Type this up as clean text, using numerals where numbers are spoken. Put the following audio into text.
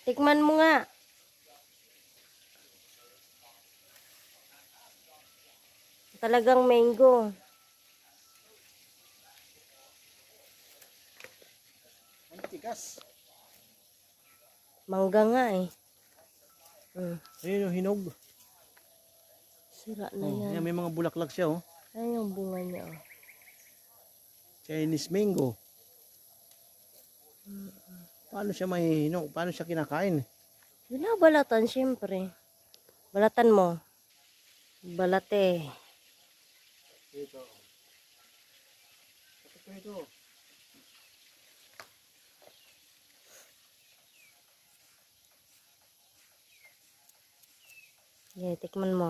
Tikman mo nga. Talagang mango. Ang tigas. Mangga nga eh. Ayun yung hinog. Sira na Oh, yan. yan, may mga bulaklak siya oh. Ayan yung bunga niya. Oh. Chinese mango. Paano siya may hinog? Paano siya kinakain? Binabalatan syempre. Balatan mo. Balate. Ito. Ito. Yeah, tikman mo.